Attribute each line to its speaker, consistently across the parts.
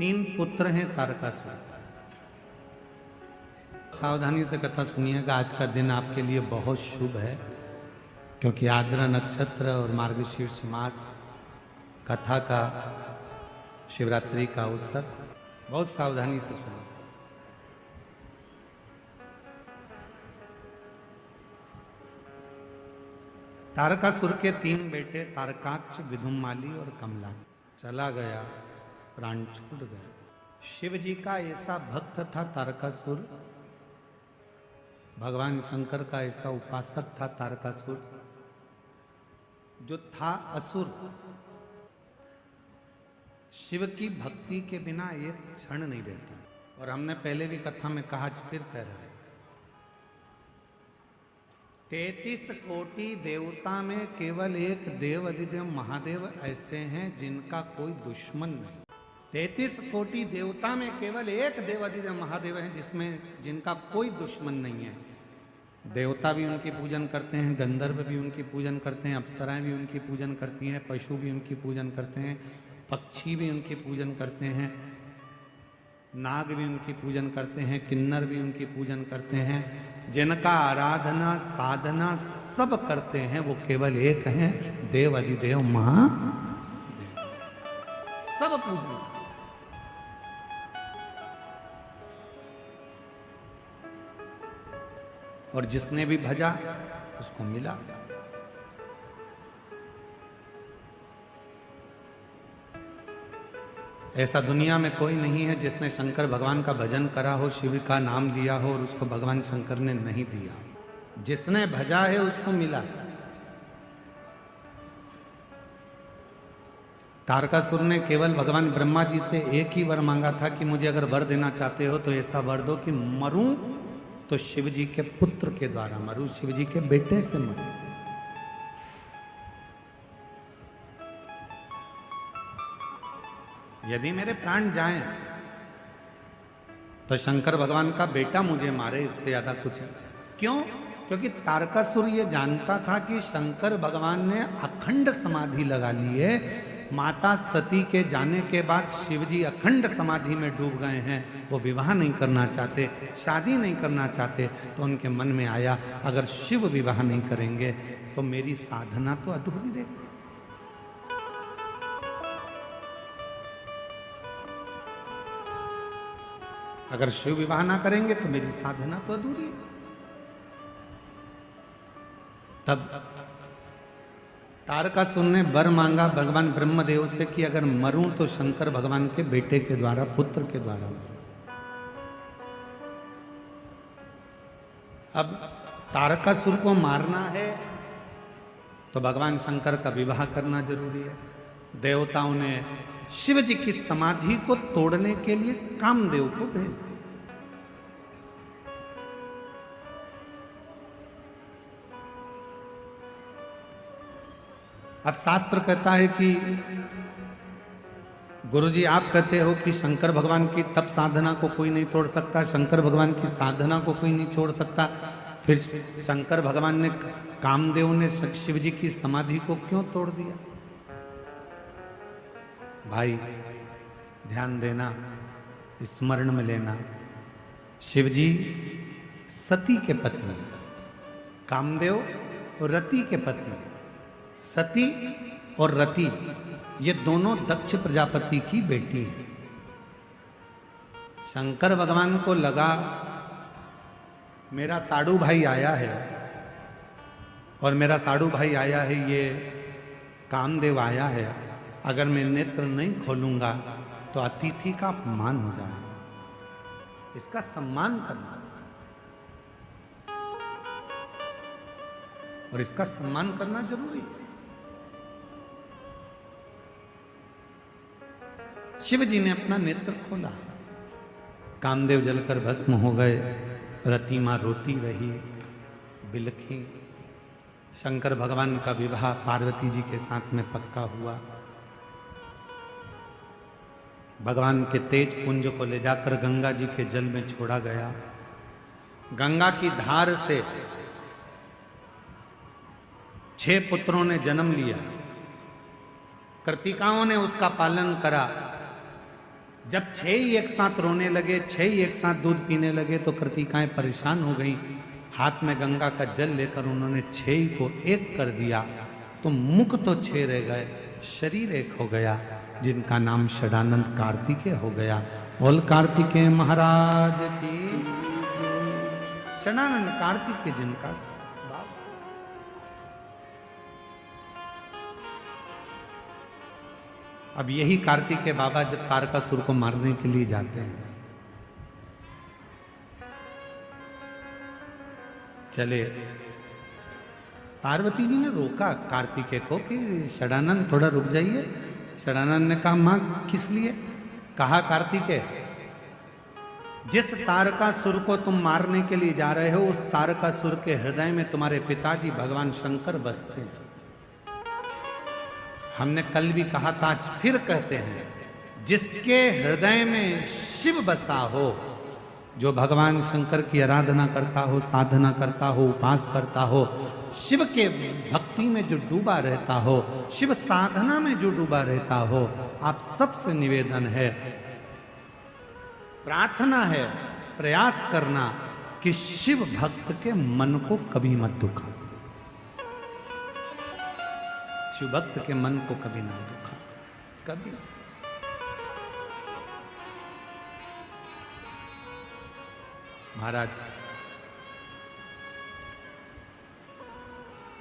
Speaker 1: तीन पुत्र हैं तारकासुर। सावधानी से कथा सुनिएगा, आज का दिन आपके लिए बहुत शुभ है, क्योंकि आर्द्रा नक्षत्र और मार्गशीर्ष मास कथा का शिवरात्रि का अवसर। बहुत सावधानी से सुनो। तारकासुर के तीन बेटे तारकाक्ष, विधुमाली और कमला। चला गया, प्राण छूट गया। शिव जी का ऐसा भक्त था तारकासुर, भगवान शंकर का ऐसा उपासक था तारकासुर, जो था असुर। शिव की भक्ति के बिना एक क्षण नहीं रहता। और हमने पहले भी कथा में कहा, फिर कह रहा है, 33 कोटि देवता में केवल एक देव अधिदेव महादेव ऐसे हैं जिनका कोई दुश्मन नहीं। 33 कोटि देवता में केवल एक देव अधिदेव महादेव हैं जिनका कोई दुश्मन नहीं है। देवता भी उनकी पूजन करते हैं, गंधर्व भी उनकी पूजन करते हैं, अप्सराएं भी उनकी पूजन करती हैं, पशु भी उनकी पूजन करते हैं, पक्षी भी उनकी पूजन करते हैं, नाग भी उनकी पूजन करते हैं, किन्नर भी उनकी पूजन करते हैं। जिनका आराधना साधना सब करते हैं वो केवल एक हैं, देव अधिदेव महादेव। सब पूजन। और जिसने भी भजा उसको मिला। ऐसा दुनिया में कोई नहीं है जिसने शंकर भगवान का भजन करा हो, शिव का नाम लिया हो और उसको भगवान शंकर ने नहीं दिया। जिसने भजा है उसको मिला है। तारकासुर ने केवल भगवान ब्रह्मा जी से एक ही वर मांगा था कि मुझे अगर वर देना चाहते हो तो ऐसा वर दो कि मरूं तो शिव जी के पुत्र के द्वारा मरूं, शिव जी के बेटे से मरूं। यदि मेरे प्राण जाएं तो शंकर भगवान का बेटा मुझे मारे, इससे ज्यादा कुछ। क्यों? क्योंकि तारकासुर ये जानता था कि शंकर भगवान ने अखंड समाधि लगा ली है। माता सती के जाने के बाद शिव जी अखंड समाधि में डूब गए हैं। वो विवाह नहीं करना चाहते, शादी नहीं करना चाहते। तो उनके मन में आया, अगर शिव विवाह नहीं करेंगे तो मेरी साधना तो अधूरी रहेगी। अगर शिव विवाह ना करेंगे तो मेरी साधना तो अधूरी है। तब तारकासुर ने वर मांगा भगवान ब्रह्मदेव से कि अगर मरूं तो शंकर भगवान के बेटे के द्वारा, पुत्र के द्वारा मरूं। अब तारकासुर को मारना है तो भगवान शंकर का विवाह करना जरूरी है। देवताओं ने शिव जी की समाधि को तोड़ने के लिए कामदेव को भेज दिया। अब शास्त्र कहता है कि गुरुजी आप कहते हो कि शंकर भगवान की तप साधना को कोई नहीं तोड़ सकता, शंकर भगवान की साधना को कोई नहीं छोड़ सकता, फिर शंकर भगवान ने, कामदेव ने शिव जी की समाधि को क्यों तोड़ दिया? भाई ध्यान देना, स्मरण में लेना, शिव जी सती के पति, कामदेव रति के पति। सती और रति ये दोनों दक्ष प्रजापति की बेटी हैं। शंकर भगवान को लगा मेरा साड़ू भाई आया है, और मेरा साड़ू भाई आया है, ये कामदेव आया है, अगर मैं नेत्र नहीं खोलूंगा तो अतिथि का अपमान हो जाएगा, इसका सम्मान करना, और इसका सम्मान करना जरूरी है। शिव जी ने अपना नेत्र खोला, कामदेव जलकर भस्म हो गए, रति मां रोती रही, बिलखी। शंकर भगवान का विवाह पार्वती जी के साथ में पक्का हुआ। भगवान के तेज पुंज को ले जाकर गंगा जी के जल में छोड़ा गया। गंगा की धार से 6 पुत्रों ने जन्म लिया। कृतिकाओं ने उसका पालन करा। जब 6 ही एक साथ रोने लगे, 6 ही एक साथ दूध पीने लगे तो कृतिकाएं परेशान हो गई। हाथ में गंगा का जल लेकर उन्होंने 6 ही को एक कर दिया, तो मुख तो 6 रह गए, शरीर एक हो गया, जिनका नाम षडानंद कार्तिकेय हो गया। बोल कार्तिकेय महाराज की। षडानंद कार्तिकेय जिनका बाप। अब यही कार्तिकेय बाबा जब तारकासुर को मारने के लिए जाते हैं, चले, पार्वती जी ने रोका कार्तिकेय को कि षडानंद थोड़ा रुक जाइए। षडानंद ने कहा मां किस लिए? कहा कार्तिकेय, जिस तारकासुर को तुम मारने के लिए जा रहे हो, उस तारकासुर के हृदय में तुम्हारे पिताजी भगवान शंकर बसते हैं। हमने कल भी कहा था, आज फिर कहते हैं, जिसके हृदय में शिव बसा हो, जो भगवान शंकर की आराधना करता हो, साधना करता हो, उपास करता हो, शिव के भक्ति में जो डूबा रहता हो, शिव साधना में जो डूबा रहता हो, आप सबसे निवेदन है, प्रार्थना है, प्रयास करना कि शिव भक्त के मन को कभी मत दुखा। शिव भक्त के मन को कभी ना दुखा, कभी। महाराज,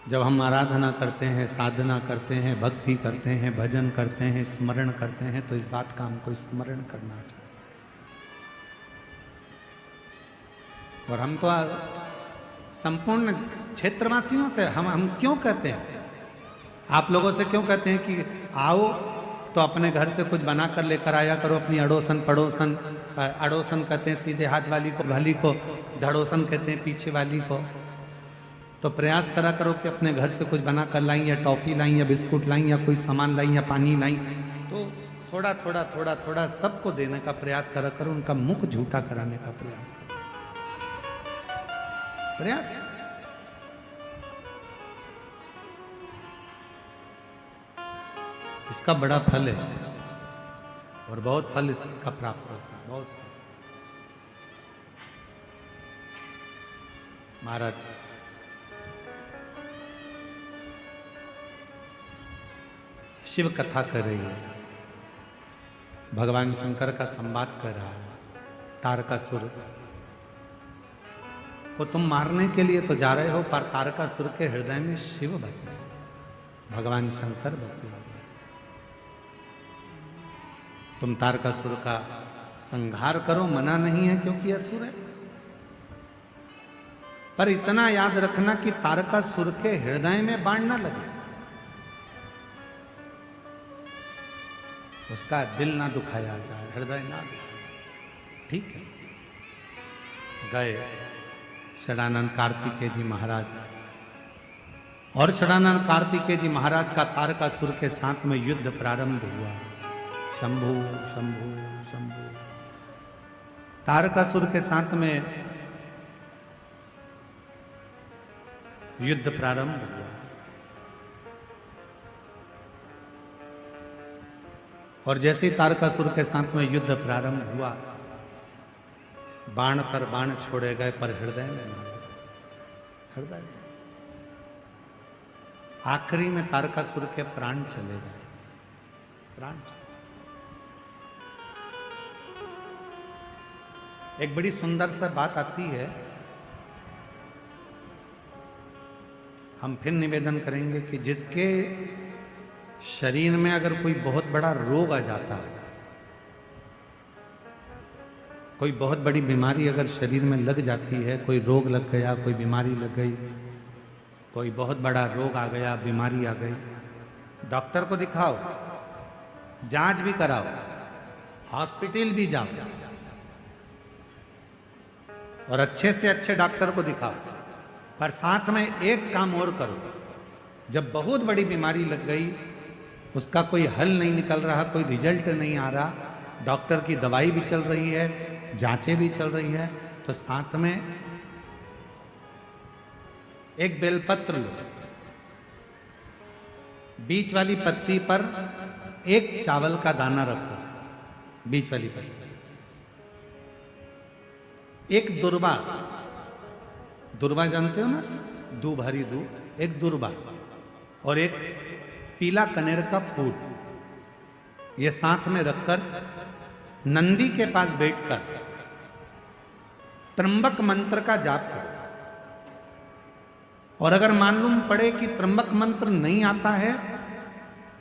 Speaker 1: जब हम आराधना करते हैं, साधना करते हैं, भक्ति करते हैं, भजन करते हैं, स्मरण करते हैं, तो इस बात का हमको स्मरण करना चाहिए। और हम तो संपूर्ण क्षेत्रवासियों से हम क्यों कहते हैं, आप लोगों से क्यों कहते हैं कि आओ तो अपने घर से कुछ बना कर लेकर आया करो, अपनी अड़ोसन पड़ोसन, अड़ोसन कहते हैं सीधे हाथ वाली को, भली को धड़ोसन कहते हैं पीछे वाली को, तो प्रयास करा करो कि अपने घर से कुछ बना कर लाई, या टॉफी लाई, या बिस्कुट लाई, या कोई सामान लाई, या पानी लाई, तो थोड़ा थोड़ा थोड़ा थोड़ा सबको देने का प्रयास करा करो, उनका मुख झूठा कराने का प्रयास करो, प्रयास। इसका बड़ा फल है और बहुत फल इसका प्राप्त होता है, बहुत। महाराज, शिव कथा कर रही है, भगवान शंकर का संवाद कर रहा है। तारकासुर को तुम मारने के लिए तो जा रहे हो, पर तारकासुर के हृदय में शिव बसे, भगवान शंकर बसे। तुम तारकासुर का संहार करो, मना नहीं है क्योंकि असुर है, पर इतना याद रखना कि तारकासुर के हृदय में बाण ना लगे, उसका दिल ना दुखाया जाए, हृदय ना दुखाए, ठीक है। गए षडानंद कार्तिकेय जी महाराज, और षडानंद कार्तिकेय जी महाराज का तारकासुर के साथ में युद्ध प्रारंभ हुआ। शंभु शंभु शंभु, तारकासुर के साथ में युद्ध प्रारंभ हुआ। और जैसे ही तारकासुर के साथ में युद्ध प्रारंभ हुआ, बाण पर बाण छोड़े गए, पर हृदय में नहीं, हृदय में। आखिरी में तारकासुर के प्राण चले गए, प्राण चले। एक बड़ी सुंदर सा बात आती है, हम फिर निवेदन करेंगे कि जिसके शरीर में अगर कोई बहुत बड़ा रोग आ जाता है, कोई बहुत बड़ी बीमारी अगर शरीर में लग जाती है, कोई रोग लग गया, कोई बीमारी लग गई, कोई बहुत बड़ा रोग आ गया, बीमारी आ गई, डॉक्टर को दिखाओ, जांच भी कराओ, हॉस्पिटल भी जाओ, और अच्छे से अच्छे डॉक्टर को दिखाओ, पर साथ में एक काम और करो, जब बहुत बड़ी बीमारी लग गई, उसका कोई हल नहीं निकल रहा, कोई रिजल्ट नहीं आ रहा, डॉक्टर की दवाई भी चल रही है, जांचें भी चल रही है, तो साथ में एक बेलपत्र लो, बीच वाली पत्ती पर एक चावल का दाना रखो, बीच वाली पत्थर। एक दुर्वा, दुर्वा जानते हो ना, दूब, हरी दूब, एक दुर्वा और एक पीला कनेर का फूल, ये साथ में रखकर नंदी के पास बैठकर त्र्यंबक मंत्र का जाप करो। और अगर मालूम पड़े कि त्र्यंबक मंत्र नहीं आता है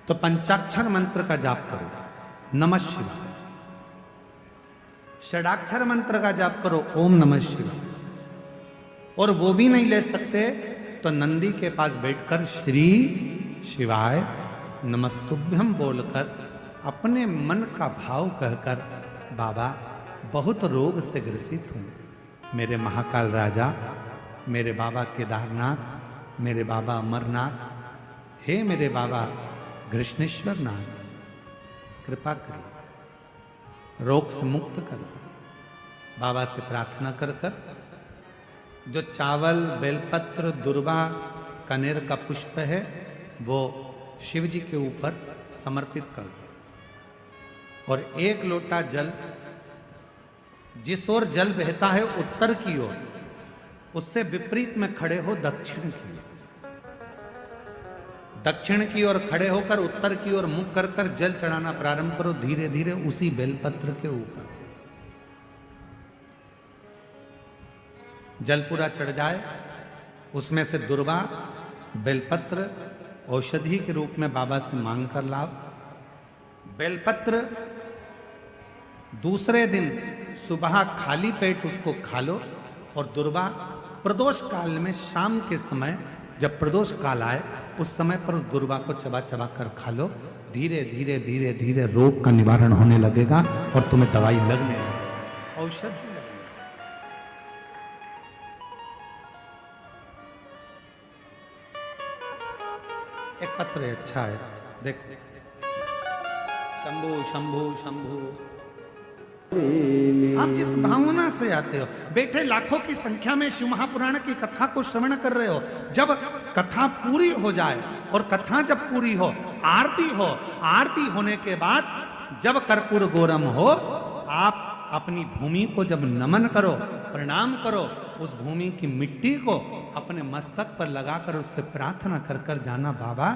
Speaker 1: तो पंचाक्षर मंत्र का जाप करो, नमः शिवाय। षडाक्षर मंत्र का जाप करो, ओम नमः शिवाय। और वो भी नहीं ले सकते तो नंदी के पास बैठकर श्री शिवाय नमस्तुभ्यम बोलकर अपने मन का भाव कहकर, बाबा बहुत रोग से ग्रसित हूं, मेरे महाकाल राजा, मेरे बाबा केदारनाथ, मेरे बाबा अमरनाथ, हे मेरे बाबा कृष्णेश्वर नाथ, कृपा करो, रोग से मुक्त करो। बाबा से प्रार्थना कर कर जो चावल, बेलपत्र, दुर्वा, कनेर का पुष्प है वो शिव जी के ऊपर समर्पित कर दो। और एक लोटा जल, जिस ओर जल बहता है उत्तर की ओर, उससे विपरीत में खड़े हो दक्षिण की ओर। दक्षिण की ओर खड़े होकर उत्तर की ओर मुख कर कर जल चढ़ाना प्रारंभ करो, धीरे धीरे उसी बेलपत्र के ऊपर। जल पूरा चढ़ जाए, उसमें से दुर्वा, बेलपत्र औषधि के रूप में बाबा से मांग कर लाओ। बेलपत्र दूसरे दिन सुबह खाली पेट उसको खा लो, और दुर्वा प्रदोष काल में शाम के समय जब प्रदोष काल आए उस समय पर उस दुर्वा को चबा चबा कर खा लो। धीरे धीरे धीरे धीरे रोग का निवारण होने लगेगा और तुम्हें दवाई लगने लगेगी, औषधि लगने। एक पत्र है, अच्छा है, देखो, शंभु शंभु शंभु। आप जिस भावना से आते हो, बैठे लाखों की संख्या में शिव महापुराण की कथा को श्रवण कर रहे हो, जब कथा पूरी हो जाए और कथा जब पूरी हो, आरती होने के बाद जब कर्पूर गौरम हो, आप अपनी भूमि को जब नमन करो, प्रणाम करो, उस भूमि की मिट्टी को अपने मस्तक पर लगाकर उससे प्रार्थना कर कर जाना, बाबा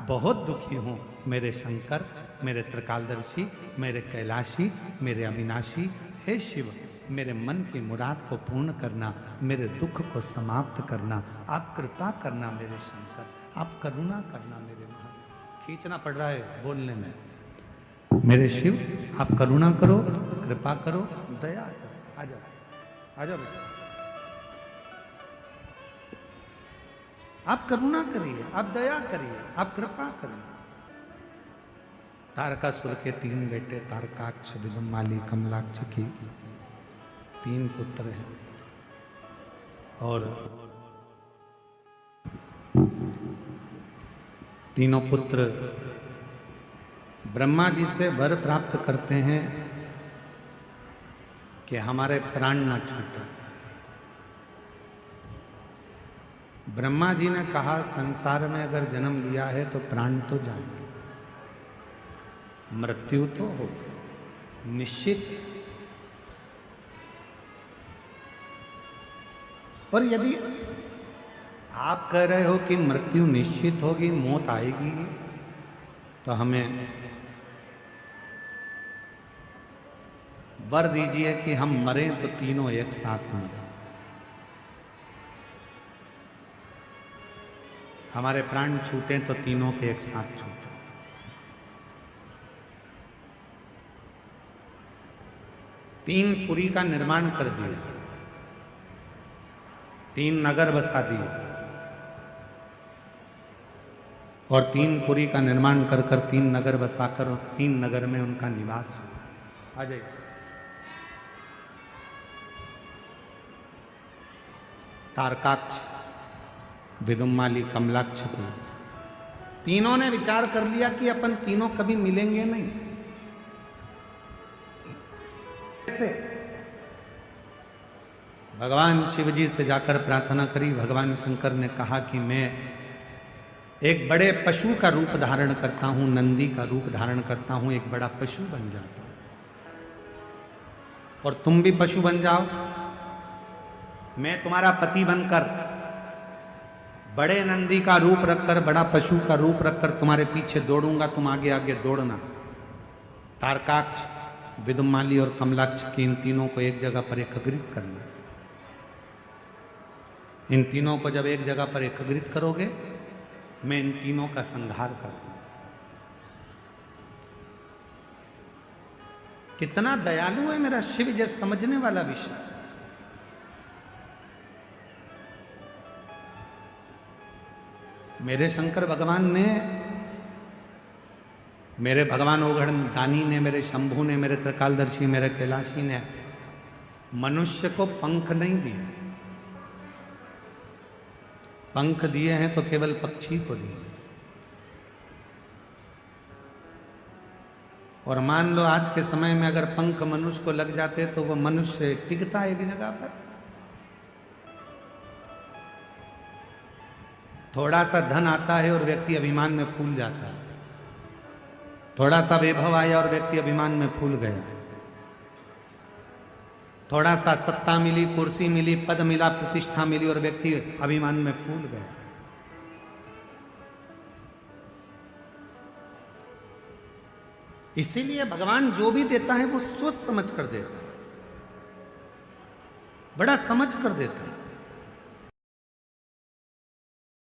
Speaker 1: बहुत दुखी हूं, मेरे शंकर, मेरे त्रिकालदर्शी, मेरे कैलाशी, मेरे अविनाशी, हे शिव, मेरे मन की मुराद को पूर्ण करना, मेरे दुख को समाप्त करना, आप कृपा करना मेरे शंकर, आप करुणा करना मेरे महादेव। खींचना पड़ रहा है बोलने में, मेरे शिव आप करुणा करो, कृपा करो, दया करो। आ जाओ, आ जाओ बेटा, आप करुणा करिए, आप दया करिए, आप कृपा करिए। तारकासुर के 3 बेटे, तारकाक्ष, विदुमाली, कमलाक्ष की 3 पुत्र हैं, और तीनों पुत्र ब्रह्मा जी से वर प्राप्त करते हैं कि हमारे प्राण न छूटे। ब्रह्मा जी ने कहा, संसार में अगर जन्म लिया है तो प्राण तो जाएंगे, मृत्यु तो हो निश्चित। और यदि आप कह रहे हो कि मृत्यु निश्चित होगी, मौत आएगी, तो हमें वर दीजिए कि हम मरें तो तीनों एक साथ मरें। हमारे प्राण छूटे तो तीनों के एक साथ छूटे। तीन पुरी का निर्माण कर दिया, 3 नगर बसा दिए, और 3 पुरी का निर्माण कर कर 3 नगर बसाकर 3 नगर में उनका निवास हुआ। आ जाइए, तारकाक्ष, विदुमाली, कमलाक्ष को तीनों ने विचार कर लिया कि अपन तीनों कभी मिलेंगे नहीं। कैसे? भगवान शिव जी से जाकर प्रार्थना करी। भगवान शंकर ने कहा कि मैं एक बड़े पशु का रूप धारण करता हूं, नंदी का रूप धारण करता हूं, एक बड़ा पशु बन जाता हूं। और तुम भी पशु बन जाओ। मैं तुम्हारा पति बनकर बड़े नंदी का रूप रखकर, बड़ा पशु का रूप रखकर तुम्हारे पीछे दौड़ूंगा, तुम आगे आगे दौड़ना। तारकाक्ष, विदुमाली और कमलाक्ष की इन तीनों को एक जगह पर एकत्रित करना। इन तीनों को जब एक जगह पर एकत्रित करोगे, मैं इन तीनों का संहार कर दूंगा। कितना दयालु है मेरा शिव, ये समझने वाला विषय। मेरे शंकर भगवान ने, मेरे भगवान ओघड़ दानी ने, मेरे शंभू ने, मेरे त्रिकालदर्शी, मेरे कैलाशी ने मनुष्य को पंख नहीं दिए। पंख दिए हैं तो केवल पक्षी को दिए। और मान लो आज के समय में अगर पंख मनुष्य को लग जाते तो वो मनुष्य टिकता है एक जगह पर। थोड़ा सा धन आता है और व्यक्ति अभिमान में फूल जाता है। थोड़ा सा वैभव आया और व्यक्ति अभिमान में फूल गया। थोड़ा सा सत्ता मिली, कुर्सी मिली, पद मिला, प्रतिष्ठा मिली और व्यक्ति अभिमान में फूल गया। इसीलिए भगवान जो भी देता है वो सोच समझ कर देता है, बड़ा समझ कर देता है।